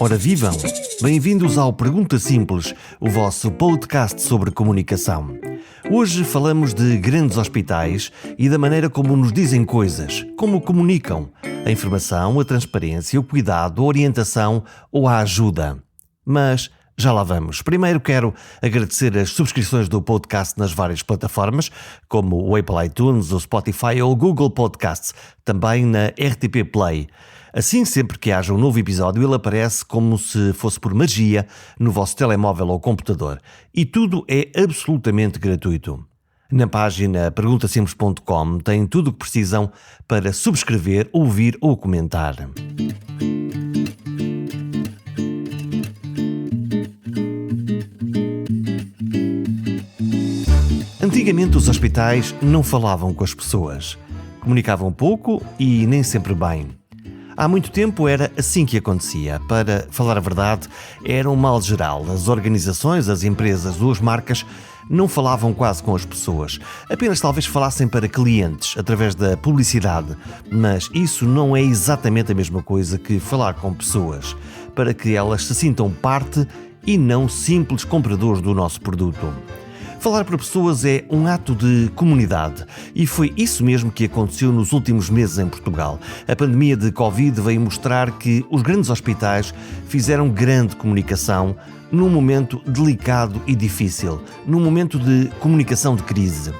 Ora vivam! Bem-vindos ao Pergunta Simples, o vosso podcast sobre comunicação. Hoje falamos de grandes hospitais e da maneira como nos dizem coisas, como comunicam, a informação, a transparência, o cuidado, a orientação ou a ajuda. Mas já lá vamos. Primeiro quero agradecer as subscrições do podcast nas várias plataformas, como o Apple iTunes, o Spotify ou o Google Podcasts, também na RTP Play. Assim, sempre que haja um novo episódio, ele aparece como se fosse por magia no vosso telemóvel ou computador. E tudo é absolutamente gratuito. Na página perguntasimples.com tem tudo o que precisam para subscrever, ouvir ou comentar. Antigamente os hospitais não falavam com as pessoas. Comunicavam pouco e nem sempre bem. Há muito tempo era assim que acontecia. Para falar a verdade, era um mal geral. As organizações, as empresas ou as marcas não falavam quase com as pessoas. Apenas talvez falassem para clientes, através da publicidade. Mas isso não é exatamente a mesma coisa que falar com pessoas, para que elas se sintam parte e não simples compradores do nosso produto. Falar para pessoas é um ato de comunidade e foi isso mesmo que aconteceu nos últimos meses em Portugal. A pandemia de Covid veio mostrar que os grandes hospitais fizeram grande comunicação num momento delicado e difícil, num momento de comunicação de crise.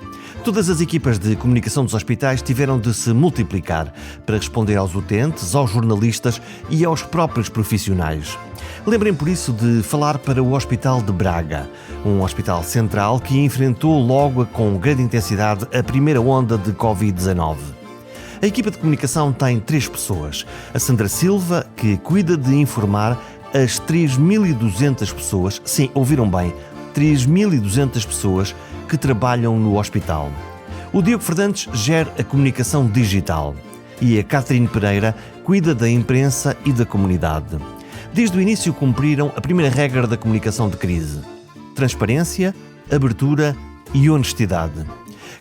Todas as equipas de comunicação dos hospitais tiveram de se multiplicar para responder aos utentes, aos jornalistas e aos próprios profissionais. Lembrem por isso de falar para o Hospital de Braga, um hospital central que enfrentou logo com grande intensidade a primeira onda de Covid-19. A equipa de comunicação tem 3 pessoas. A Sandra Silva, que cuida de informar as 3.200 pessoas, sim, ouviram bem, 3.200 pessoas que trabalham no hospital. O Diogo Fernandes gera a comunicação digital e a Catarina Pereira cuida da imprensa e da comunidade. Desde o início cumpriram a primeira regra da comunicação de crise: transparência, abertura e honestidade.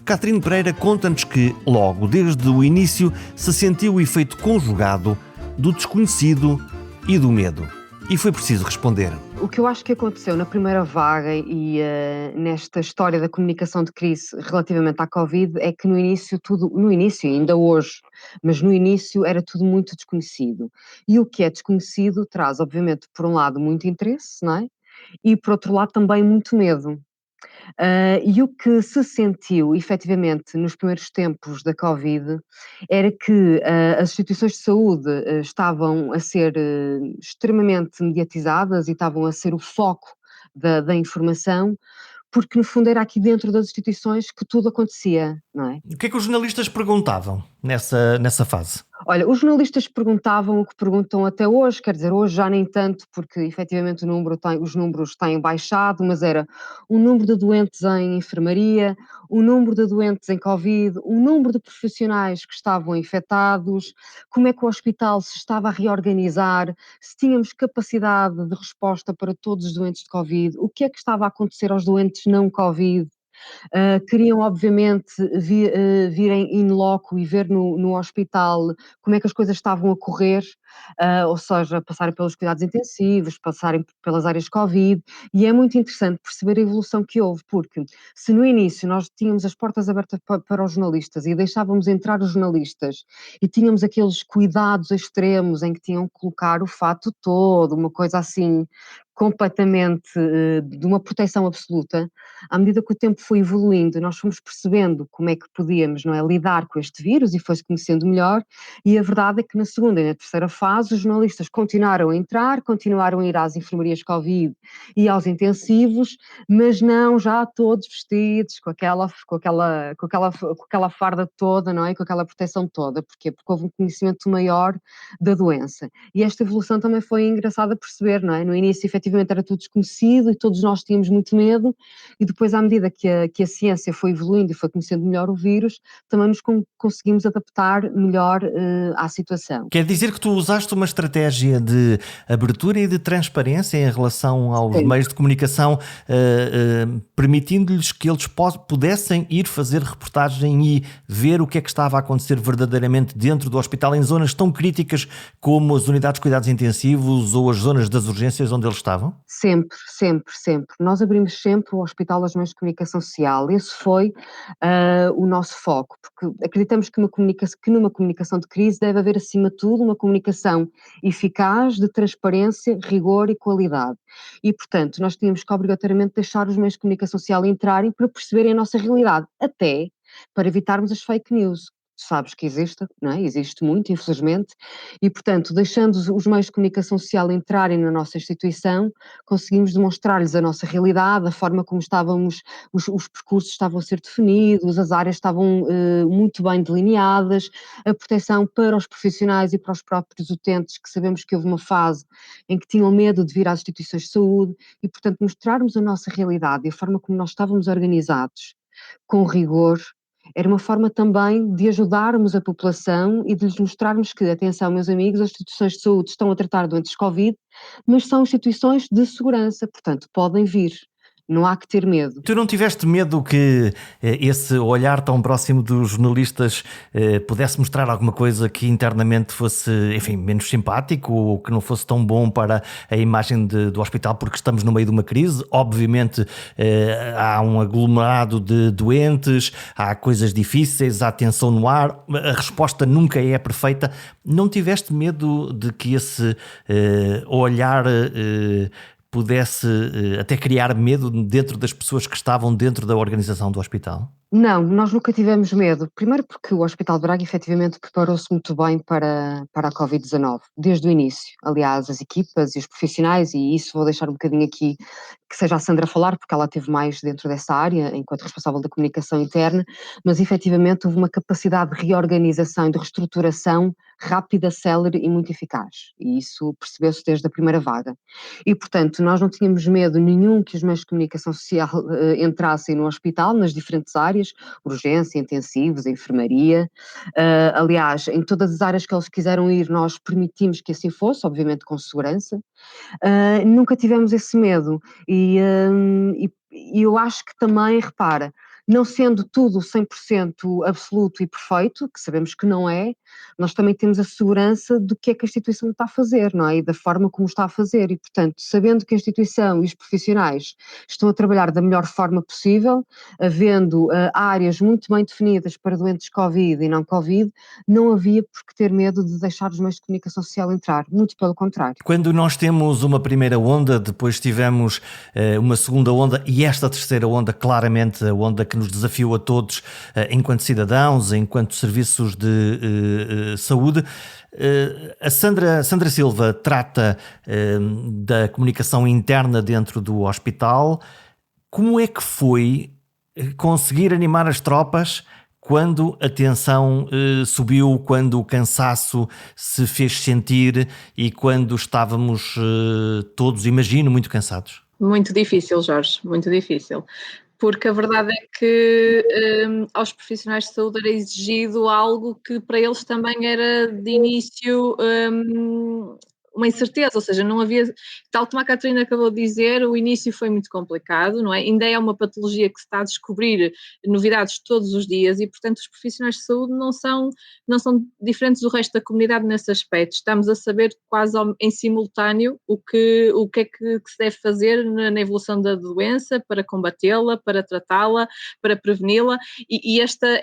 Catarina Pereira conta-nos que, logo desde o início, se sentiu o efeito conjugado do desconhecido e do medo. E foi preciso responder. O que eu acho que aconteceu na primeira vaga e nesta história da comunicação de crise relativamente à Covid é que no início e ainda hoje, mas no início era tudo muito desconhecido. E o que é desconhecido traz, obviamente, por um lado muito interesse, não é? E por outro lado também muito medo. E o que se sentiu efetivamente nos primeiros tempos da Covid era que as instituições de saúde estavam a ser extremamente mediatizadas e estavam a ser o foco da informação, porque no fundo era aqui dentro das instituições que tudo acontecia, não é? O que é que os jornalistas perguntavam nessa fase? Olha, os jornalistas perguntavam o que perguntam até hoje, quer dizer, hoje já nem tanto, porque efetivamente os números têm baixado, mas era o número de doentes em enfermaria, o número de doentes em Covid, o número de profissionais que estavam infectados, como é que o hospital se estava a reorganizar, se tínhamos capacidade de resposta para todos os doentes de Covid, o que é que estava a acontecer aos doentes não Covid. Queriam obviamente virem in loco e ver no hospital como é que as coisas estavam a correr, ou seja, passarem pelos cuidados intensivos, passarem pelas áreas Covid, e é muito interessante perceber a evolução que houve, porque se no início nós tínhamos as portas abertas para os jornalistas e deixávamos entrar os jornalistas e tínhamos aqueles cuidados extremos em que tinham que colocar o fato todo, uma coisa assim completamente de uma proteção absoluta, à medida que o tempo foi evoluindo, nós fomos percebendo como é que podíamos, não é, lidar com este vírus e foi-se conhecendo melhor, e a verdade é que na segunda e na terceira fase os jornalistas continuaram a entrar, continuaram a ir às enfermarias Covid e aos intensivos, mas não já todos vestidos com aquela farda toda, não é, com aquela proteção toda. Porquê? Porque houve um conhecimento maior da doença. E esta evolução também foi engraçada perceber, não é? No início, efetivamente, efetivamente era tudo desconhecido e todos nós tínhamos muito medo, e depois à medida que a ciência foi evoluindo e foi conhecendo melhor o vírus, também nos conseguimos adaptar melhor à situação. Quer dizer que tu usaste uma estratégia de abertura e de transparência em relação aos Sempre, meios de comunicação, permitindo-lhes que eles pudessem ir fazer reportagem e ver o que é que estava a acontecer verdadeiramente dentro do hospital, em zonas tão críticas como as unidades de cuidados intensivos ou as zonas das urgências onde eles estavam? sempre, sempre, sempre. Nós abrimos sempre o Hospital aos Meios de Comunicação Social. Esse foi o nosso foco, porque acreditamos que numa comunicação de crise deve haver, acima de tudo, uma comunicação eficaz, de transparência, rigor e qualidade. E, portanto, nós tínhamos que obrigatoriamente deixar os meios de comunicação social entrarem para perceberem a nossa realidade, até para evitarmos as fake news. Sabes que existe, não é? Existe muito, infelizmente, e, portanto, deixando os meios de comunicação social entrarem na nossa instituição, conseguimos demonstrar-lhes a nossa realidade, a forma como estávamos, os percursos estavam a ser definidos, as áreas estavam muito bem delineadas, a proteção para os profissionais e para os próprios utentes, que sabemos que houve uma fase em que tinham medo de vir às instituições de saúde, e, portanto, mostrarmos a nossa realidade e a forma como nós estávamos organizados, com rigor, era uma forma também de ajudarmos a população e de lhes mostrarmos que, atenção, meus amigos, as instituições de saúde estão a tratar doentes Covid, mas são instituições de segurança, portanto, podem vir, não há que ter medo. Tu não tiveste medo que esse olhar tão próximo dos jornalistas pudesse mostrar alguma coisa que internamente fosse, enfim, menos simpático ou que não fosse tão bom para a imagem do hospital, porque estamos no meio de uma crise? Obviamente há um aglomerado de doentes, há coisas difíceis, há tensão no ar, a resposta nunca é perfeita. Não tiveste medo de que esse olhar pudesse até criar medo dentro das pessoas que estavam dentro da organização do hospital? Não, nós nunca tivemos medo. Primeiro porque o Hospital de Braga efetivamente preparou-se muito bem para a Covid-19, desde o início. Aliás, as equipas e os profissionais, e isso vou deixar um bocadinho aqui que seja a Sandra a falar, porque ela esteve mais dentro dessa área, enquanto responsável da comunicação interna, mas efetivamente houve uma capacidade de reorganização e de reestruturação rápida, célere e muito eficaz. E isso percebeu-se desde a primeira vaga. E, portanto, nós não tínhamos medo nenhum que os meios de comunicação social entrassem no hospital, nas diferentes áreas, urgência, intensivos, enfermaria. Aliás, em todas as áreas que eles quiseram ir, nós permitimos que assim fosse, obviamente com segurança. Nunca tivemos esse medo e eu acho que também, repara, não sendo tudo 100% absoluto e perfeito, que sabemos que não é, nós também temos a segurança do que é que a instituição está a fazer, não é? E da forma como está a fazer e, portanto, sabendo que a instituição e os profissionais estão a trabalhar da melhor forma possível, havendo áreas muito bem definidas para doentes Covid e não Covid, não havia por que ter medo de deixar os meios de comunicação social entrar, muito pelo contrário. Quando nós temos uma primeira onda, depois tivemos uma segunda onda e esta terceira onda, claramente a onda que nos desafiou a todos enquanto cidadãos, enquanto serviços de saúde. A Sandra Silva trata da comunicação interna dentro do hospital. Como é que foi conseguir animar as tropas quando a tensão subiu, quando o cansaço se fez sentir e quando estávamos todos, imagino, muito cansados? Muito difícil, Jorge, muito difícil. Porque a verdade é que aos profissionais de saúde era exigido algo que para eles também era de início uma incerteza, ou seja, não havia, tal como a Catarina acabou de dizer, o início foi muito complicado, não é? Ainda é uma patologia que se está a descobrir novidades todos os dias e, portanto, os profissionais de saúde não são diferentes do resto da comunidade nesse aspecto. Estamos a saber quase em simultâneo o que é que se deve fazer na evolução da doença para combatê-la, para tratá-la, para preveni-la e esta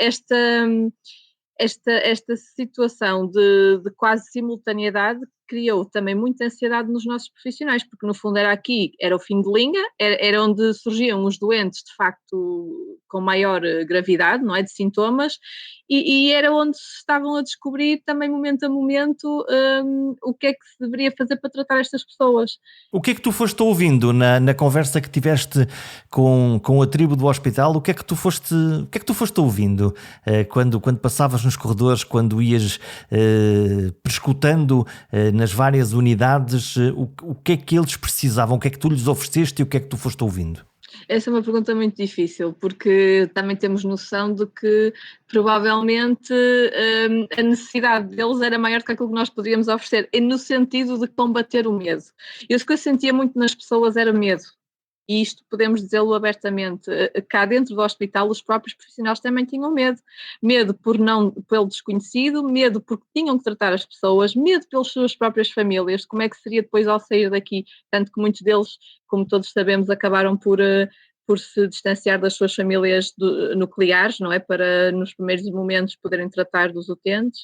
situação de quase simultaneidade criou também muita ansiedade nos nossos profissionais, porque no fundo era o fim de linha, era onde surgiam os doentes de facto com maior gravidade, não é, de sintomas, e era onde se estavam a descobrir também momento a momento o que é que se deveria fazer para tratar estas pessoas. O que é que tu foste ouvindo na conversa que tiveste com a tribo do hospital? O que é que tu foste ouvindo quando passavas nos corredores, quando ias prescutando nas várias unidades, o que é que eles precisavam, o que é que tu lhes ofereceste e o que é que tu foste ouvindo? Essa é uma pergunta muito difícil, porque também temos noção de que provavelmente a necessidade deles era maior do que aquilo que nós poderíamos oferecer, no sentido de combater o medo. E o que eu sentia muito nas pessoas era medo. E isto podemos dizê-lo abertamente. Cá dentro do hospital, os próprios profissionais também tinham medo. Medo pelo desconhecido, medo porque tinham que tratar as pessoas, medo pelas suas próprias famílias, como é que seria depois ao sair daqui. Tanto que muitos deles, como todos sabemos, acabaram por se distanciar das suas famílias nucleares, não é? Para nos primeiros momentos poderem tratar dos utentes.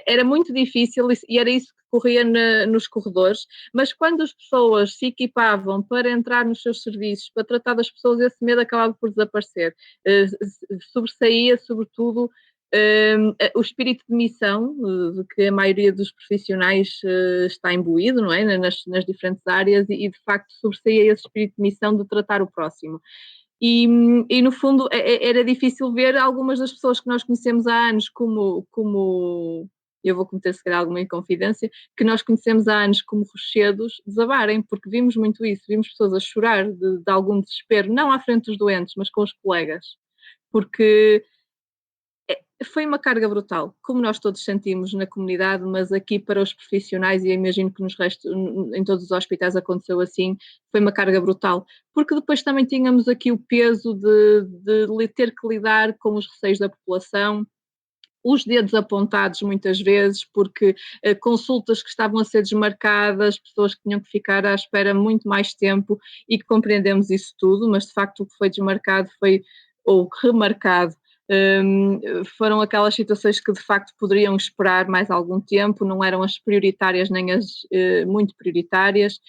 Era muito difícil e era isso que corria nos corredores, mas quando as pessoas se equipavam para entrar nos seus serviços, para tratar das pessoas, esse medo acabava por desaparecer. Sobressaía, sobretudo, o espírito de missão, de que a maioria dos profissionais está imbuído, não é? Nas diferentes áreas, e de facto sobressaía esse espírito de missão de tratar o próximo. E no fundo era difícil ver algumas das pessoas que nós conhecemos há anos como eu vou cometer se calhar alguma inconfidência, que nós conhecemos há anos como rochedos, desabarem, porque vimos muito isso, vimos pessoas a chorar de algum desespero, não à frente dos doentes, mas com os colegas, porque foi uma carga brutal, como nós todos sentimos na comunidade, mas aqui para os profissionais, e imagino que em todos os hospitais aconteceu assim, foi uma carga brutal, porque depois também tínhamos aqui o peso de ter que lidar com os receios da população, os dedos apontados muitas vezes, porque consultas que estavam a ser desmarcadas, pessoas que tinham que ficar à espera muito mais tempo, e que compreendemos isso tudo, mas de facto o que foi desmarcado ou remarcado, foram aquelas situações que de facto poderiam esperar mais algum tempo, não eram as prioritárias nem as muito prioritárias,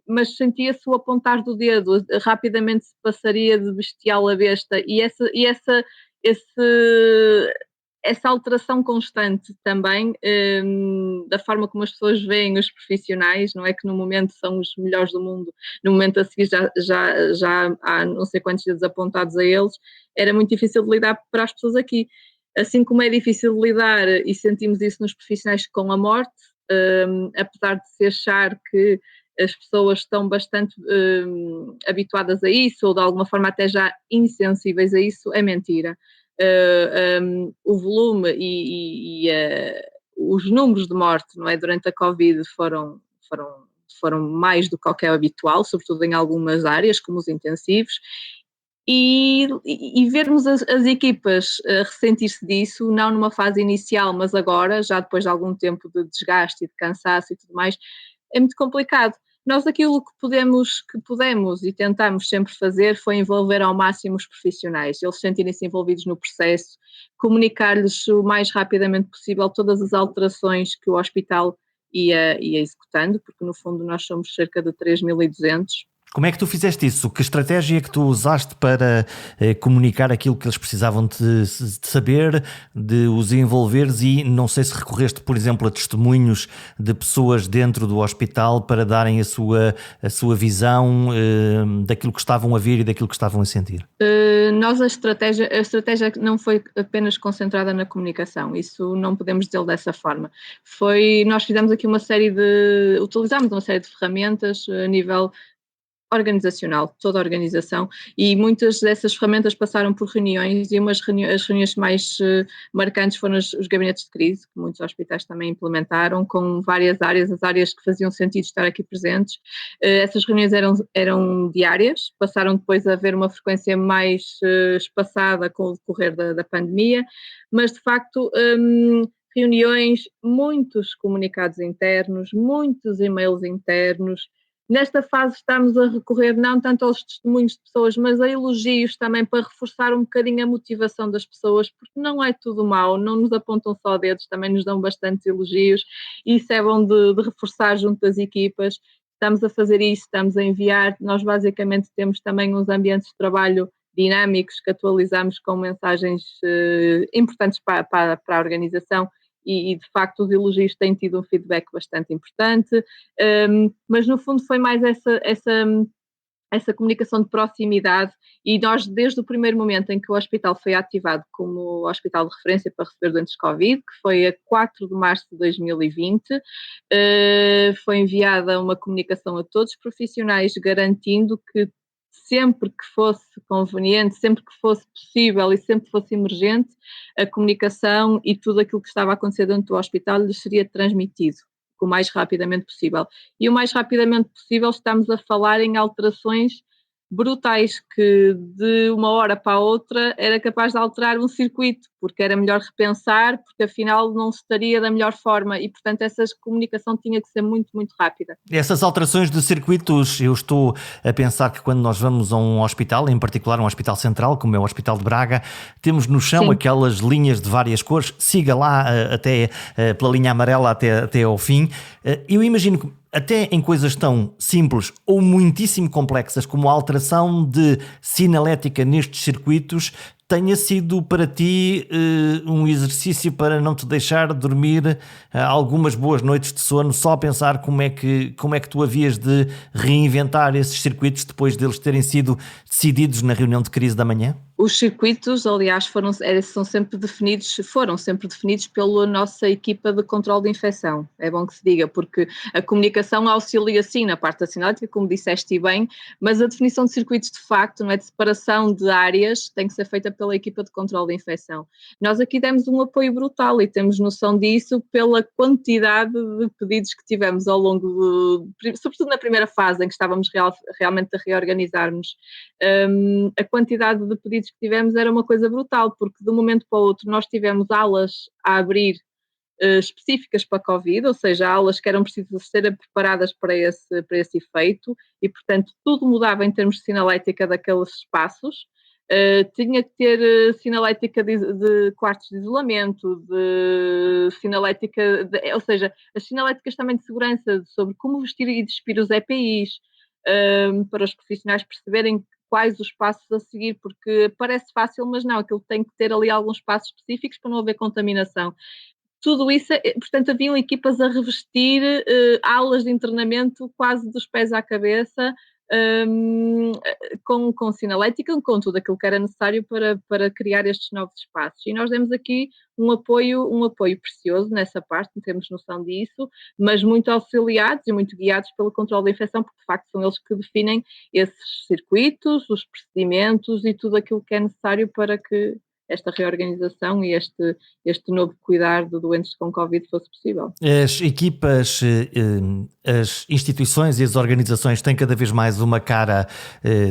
mas sentia-se o apontar do dedo, rapidamente se passaria de bestial a besta, e essa alteração constante também da forma como as pessoas veem os profissionais, não é que no momento são os melhores do mundo, no momento a seguir já há não sei quantos dedos apontados a eles, era muito difícil de lidar para as pessoas aqui. Assim como é difícil de lidar, e sentimos isso nos profissionais com a morte, apesar de se achar que as pessoas estão bastante habituadas a isso, ou de alguma forma até já insensíveis a isso, é mentira. O volume e os números de morte, não é, durante a Covid foram mais do que o que é habitual, sobretudo em algumas áreas, como os intensivos, e vermos as equipas ressentir-se disso, não numa fase inicial, mas agora, já depois de algum tempo de desgaste e de cansaço e tudo mais, é muito complicado. Nós aquilo que pudemos e tentamos sempre fazer foi envolver ao máximo os profissionais, eles sentirem-se envolvidos no processo, comunicar-lhes o mais rapidamente possível todas as alterações que o hospital ia executando, porque no fundo nós somos cerca de 3.200. Como é que tu fizeste isso? Que estratégia é que tu usaste para comunicar aquilo que eles precisavam de saber, de os envolveres, e não sei se recorreste, por exemplo, a testemunhos de pessoas dentro do hospital para darem a sua visão daquilo que estavam a ver e daquilo que estavam a sentir? A estratégia não foi apenas concentrada na comunicação, isso não podemos dizer dessa forma. Nós fizemos aqui utilizámos uma série de ferramentas a nível organizacional, toda a organização, e muitas dessas ferramentas passaram por reuniões, e as reuniões mais marcantes foram os gabinetes de crise, que muitos hospitais também implementaram, com várias áreas, as áreas que faziam sentido estar aqui presentes. Essas reuniões eram diárias, passaram depois a haver uma frequência mais espaçada com o decorrer da pandemia, mas de facto reuniões, muitos comunicados internos, muitos e-mails internos. Nesta fase estamos a recorrer não tanto aos testemunhos de pessoas, mas a elogios também, para reforçar um bocadinho a motivação das pessoas, porque não é tudo mau, não nos apontam só dedos, também nos dão bastantes elogios, e isso é bom de reforçar junto das equipas. estamos a fazer isso, estamos a enviar. Nós basicamente temos também uns ambientes de trabalho dinâmicos que atualizamos com mensagens importantes para a organização e de facto os elogios têm tido um feedback bastante importante, mas no fundo foi mais essa comunicação de proximidade, e nós desde o primeiro momento em que o hospital foi ativado como hospital de referência para receber doentes Covid, que foi a 4 de março de 2020, foi enviada uma comunicação a todos os profissionais garantindo que sempre que fosse conveniente, sempre que fosse possível e sempre que fosse emergente, a comunicação e tudo aquilo que estava a acontecer dentro do hospital lhes seria transmitido o mais rapidamente possível. E o mais rapidamente possível estamos a falar em alterações brutais que de uma hora para a outra era capaz de alterar um circuito, porque era melhor repensar, porque afinal não se estaria da melhor forma e, portanto, essa comunicação tinha que ser muito, muito rápida. Essas alterações de circuitos, eu estou a pensar que quando nós vamos a um hospital, em particular um hospital central, como é o Hospital de Braga, temos no chão aquelas linhas de várias cores, siga lá até pela linha amarela até ao fim. Eu imagino que até em coisas tão simples ou muitíssimo complexas como a alteração de sinalética nestes circuitos tenha sido para ti um exercício para não te deixar dormir algumas boas noites de sono, só a pensar como é que tu havias de reinventar esses circuitos depois deles terem sido decididos na reunião de crise da manhã? Os circuitos, aliás, foram sempre definidos pela nossa equipa de controle de infecção. É bom que se diga, porque a comunicação auxilia sim na parte da sinalética, como disseste bem, mas a definição de circuitos de facto, não é, de separação de áreas, tem que ser feita pela equipa de controle de infecção. Nós aqui demos um apoio brutal e temos noção disso pela quantidade de pedidos que tivemos ao longo sobretudo na primeira fase em que estávamos realmente a reorganizarmos. A quantidade de pedidos que tivemos era uma coisa brutal, porque de um momento para o outro nós tivemos alas a abrir específicas para a Covid, ou seja, aulas que eram precisas ser preparadas para esse efeito e, portanto, tudo mudava em termos de sinalética daqueles espaços. Tinha que ter sinalética de quartos de isolamento, de sinalética, ou seja, as sinaléticas também de segurança sobre como vestir e despir os EPIs, para os profissionais perceberem quais os passos a seguir, porque parece fácil, mas não, aquilo tem que ter ali alguns passos específicos para não haver contaminação. Tudo isso, portanto, haviam equipas a revestir aulas de internamento quase dos pés à cabeça, com sinalética, com tudo aquilo que era necessário para criar estes novos espaços. E nós demos aqui um apoio precioso nessa parte, temos noção disso, mas muito auxiliados e muito guiados pelo controle da infecção, porque de facto são eles que definem esses circuitos, os procedimentos e tudo aquilo que é necessário para que esta reorganização e este novo cuidar de doentes com Covid fosse possível. As equipas, as instituições e as organizações têm cada vez mais uma cara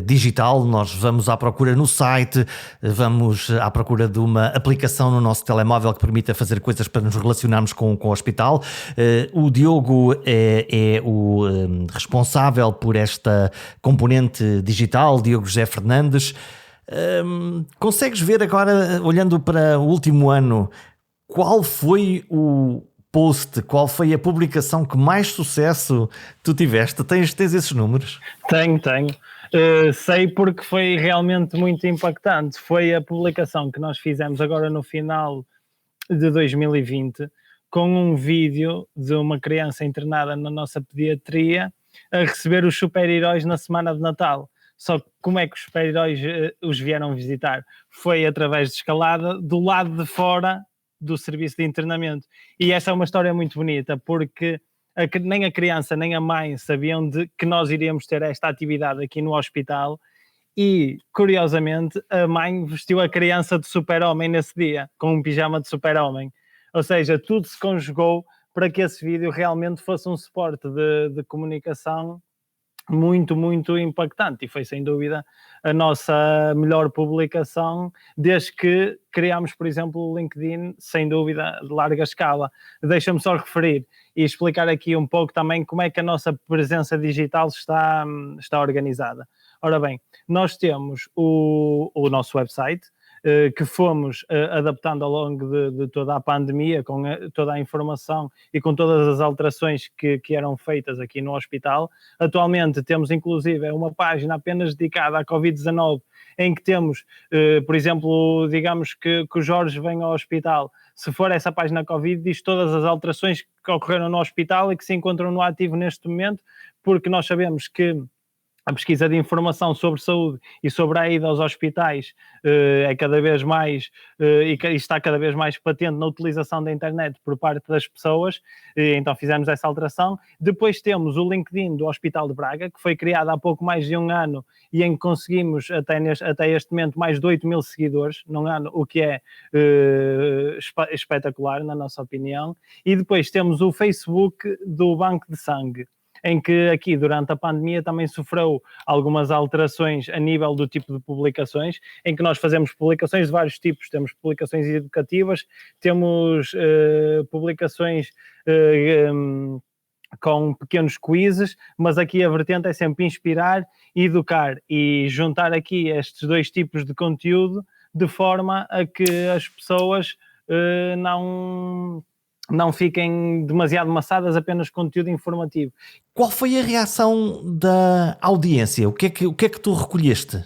digital. Nós vamos à procura no site, vamos à procura de uma aplicação no nosso telemóvel que permita fazer coisas para nos relacionarmos com o hospital. O Diogo é o responsável por esta componente digital, Diogo José Fernandes. Consegues ver agora, olhando para o último ano, qual foi o post, qual foi a publicação que mais sucesso tu tiveste? Tens esses números? Tenho. Sei porque foi realmente muito impactante. Foi a publicação que nós fizemos agora no final de 2020 com um vídeo de uma criança internada na nossa pediatria a receber os super-heróis na semana de Natal. Só que como é que os super-heróis os vieram visitar? Foi através de escalada do lado de fora do serviço de internamento. E essa é uma história muito bonita, porque nem a criança nem a mãe sabiam que nós iríamos ter esta atividade aqui no hospital e, curiosamente, a mãe vestiu a criança de super-homem nesse dia, com um pijama de super-homem. Ou seja, tudo se conjugou para que esse vídeo realmente fosse um suporte de comunicação muito, muito impactante, e foi sem dúvida a nossa melhor publicação desde que criámos, por exemplo, o LinkedIn, sem dúvida, de larga escala. Deixa-me só referir e explicar aqui um pouco também como é que a nossa presença digital está organizada. Ora bem, nós temos o nosso website, que fomos adaptando ao longo de toda a pandemia, com toda a informação e com todas as alterações que eram feitas aqui no hospital. Atualmente temos inclusive uma página apenas dedicada à Covid-19, em que temos, por exemplo, digamos que o Jorge vem ao hospital, se for essa página Covid, diz todas as alterações que ocorreram no hospital e que se encontram no ativo neste momento, porque nós sabemos que a pesquisa de informação sobre saúde e sobre a ida aos hospitais é cada vez mais e está cada vez mais patente na utilização da internet por parte das pessoas, então fizemos essa alteração. Depois temos o LinkedIn do Hospital de Braga, que foi criado há pouco mais de um ano e em que conseguimos até este momento mais de 8 mil seguidores num ano, o que é espetacular na nossa opinião. E depois temos o Facebook do Banco de Sangue, em que aqui durante a pandemia também sofreu algumas alterações a nível do tipo de publicações, em que nós fazemos publicações de vários tipos. Temos publicações educativas, temos publicações com pequenos quizzes, mas aqui a vertente é sempre inspirar e educar e juntar aqui estes dois tipos de conteúdo de forma a que as pessoas não fiquem demasiado maçadas apenas com conteúdo informativo. Qual foi a reação da audiência? O que é que tu recolheste?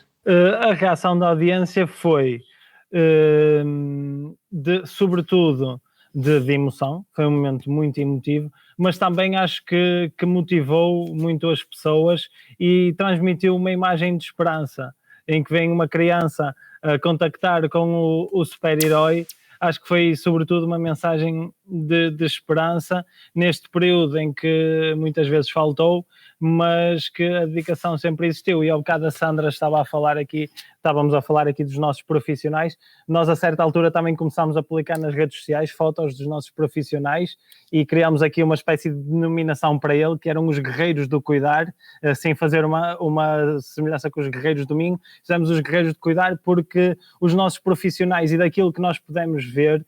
A reação da audiência foi, sobretudo, de emoção. Foi um momento muito emotivo, mas também acho que motivou muito as pessoas e transmitiu uma imagem de esperança, em que vem uma criança a contactar com o super-herói. Acho que foi, sobretudo, uma mensagem de esperança neste período em que muitas vezes faltou, mas que a dedicação sempre existiu. E ao bocado a Sandra estávamos a falar aqui dos nossos profissionais. Nós, a certa altura, também começámos a publicar nas redes sociais fotos dos nossos profissionais e criámos aqui uma espécie de denominação para ele, que eram os guerreiros do cuidar, sem fazer uma semelhança com os guerreiros do Minho. Fizemos os guerreiros de cuidar porque os nossos profissionais e daquilo que nós pudemos ver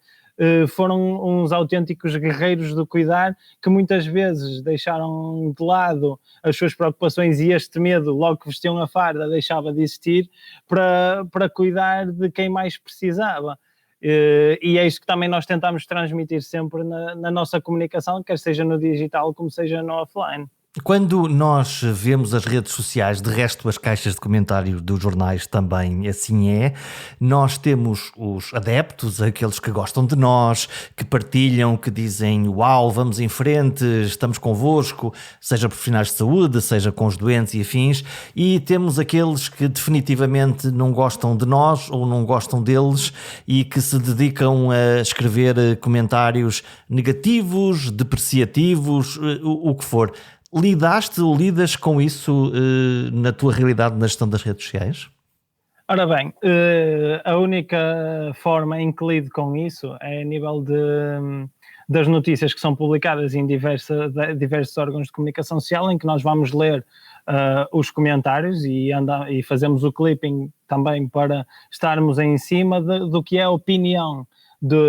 foram uns autênticos guerreiros do cuidar que muitas vezes deixaram de lado as suas preocupações e este medo, logo que vestiam a farda, deixava de existir para cuidar de quem mais precisava. E é isto que também nós tentamos transmitir sempre na nossa comunicação, quer seja no digital como seja no offline. Quando nós vemos as redes sociais, de resto as caixas de comentário dos jornais também assim é, nós temos os adeptos, aqueles que gostam de nós, que partilham, que dizem uau, vamos em frente, estamos convosco, seja profissionais de saúde, seja com os doentes e afins, e temos aqueles que definitivamente não gostam de nós ou não gostam deles e que se dedicam a escrever comentários negativos, depreciativos, o que for. Lidaste ou lidas com isso na tua realidade na gestão das redes sociais? Ora bem, a única forma em que lido com isso é a nível das notícias que são publicadas em diversos órgãos de comunicação social, em que nós vamos ler os comentários e fazemos o clipping também para estarmos em cima do que é a opinião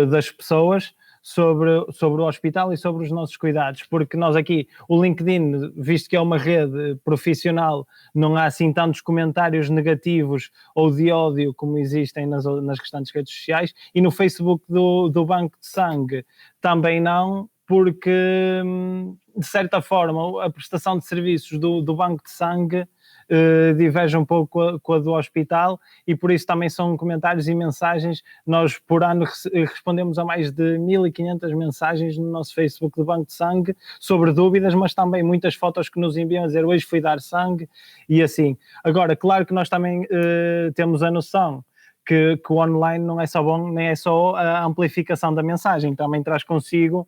das pessoas sobre o hospital e sobre os nossos cuidados, porque nós aqui, o LinkedIn, visto que é uma rede profissional, não há assim tantos comentários negativos ou de ódio como existem nas restantes redes sociais, e no Facebook do Banco de Sangue também não, porque de certa forma a prestação de serviços do Banco de Sangue diverge um pouco com a do hospital e por isso também são comentários e mensagens. Nós por ano respondemos a mais de 1500 mensagens no nosso Facebook do Banco de Sangue sobre dúvidas, mas também muitas fotos que nos enviam a dizer hoje fui dar sangue e assim. Agora, claro que nós também temos a noção que o online não é só bom, nem é só a amplificação da mensagem, também traz consigo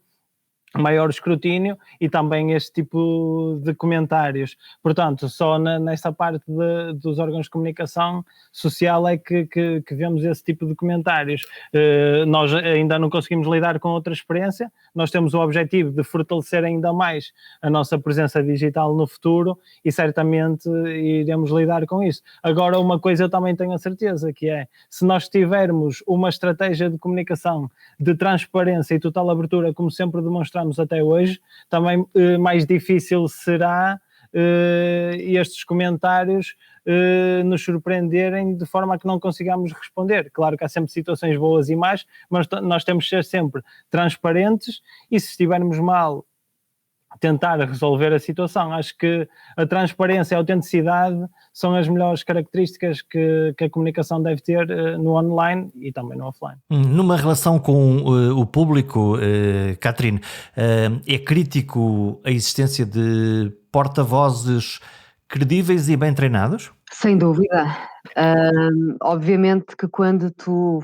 maior escrutínio e também este tipo de comentários. Portanto, só nesta parte dos órgãos de comunicação social é que vemos esse tipo de comentários. Nós ainda não conseguimos lidar com outra experiência, nós temos o objetivo de fortalecer ainda mais a nossa presença digital no futuro e certamente iremos lidar com isso. Agora, uma coisa eu também tenho a certeza, que é, se nós tivermos uma estratégia de comunicação de transparência e total abertura, como sempre demonstramos até hoje, também mais difícil será estes comentários nos surpreenderem de forma a que não consigamos responder. Claro que há sempre situações boas e más, mas nós temos de ser sempre transparentes e se estivermos mal, tentar resolver a situação. Acho que a transparência e a autenticidade são as melhores características que a comunicação deve ter no online e também no offline. Numa relação com o público, Catherine, é crítico a existência de porta-vozes credíveis e bem treinados? Sem dúvida. Obviamente que quando tu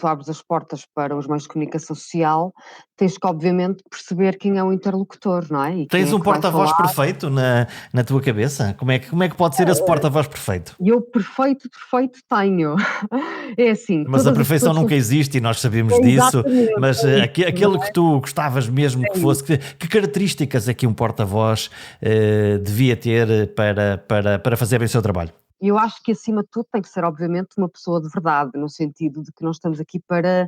abres as portas para os meios de comunicação social, tens que obviamente perceber quem é o interlocutor, não é? E quem Tens é um que vai porta-voz falar. perfeito na tua cabeça? Como é que pode ser esse porta-voz perfeito? E eu perfeito tenho. É assim, Mas a todas as perfeição pessoas nunca existe e nós sabemos É disso, exatamente, mas é isso, aquele que tu gostavas mesmo que É fosse, que características é que um porta-voz devia ter para fazer bem o seu trabalho? E eu acho que acima de tudo tem que ser obviamente uma pessoa de verdade, no sentido de que não estamos aqui para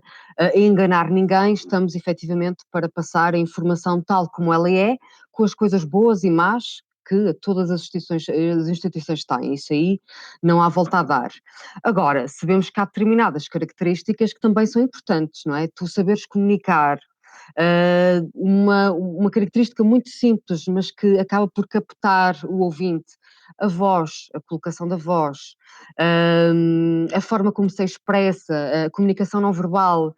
enganar ninguém, estamos efetivamente para passar a informação tal como ela é, com as coisas boas e más que todas as instituições têm, isso aí não há volta a dar. Agora, sabemos que há determinadas características que também são importantes, não é? Tu saberes comunicar, uma característica muito simples, mas que acaba por captar o ouvinte, a voz, a colocação da voz, a forma como se expressa, a comunicação não verbal,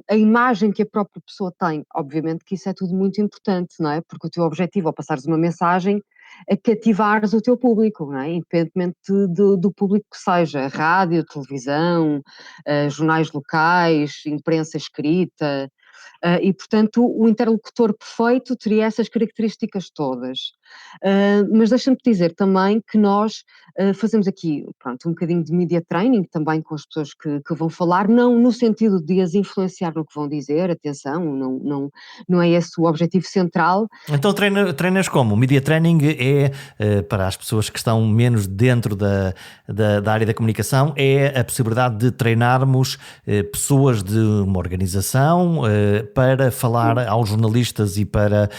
a imagem que a própria pessoa tem. Obviamente que isso é tudo muito importante, não é? Porque o teu objetivo ao passares uma mensagem é cativares o teu público, não é? Independentemente do público que seja, rádio, televisão, jornais locais, imprensa escrita, e, portanto, o interlocutor perfeito teria essas características todas. Mas deixa-me dizer também que nós fazemos aqui, pronto, um bocadinho de media training também com as pessoas que vão falar, não no sentido de as influenciar no que vão dizer, atenção, não é esse o objetivo central. Então treinas como? O media training é, para as pessoas que estão menos dentro da área da comunicação, é a possibilidade de treinarmos pessoas de uma organização para falar aos jornalistas e para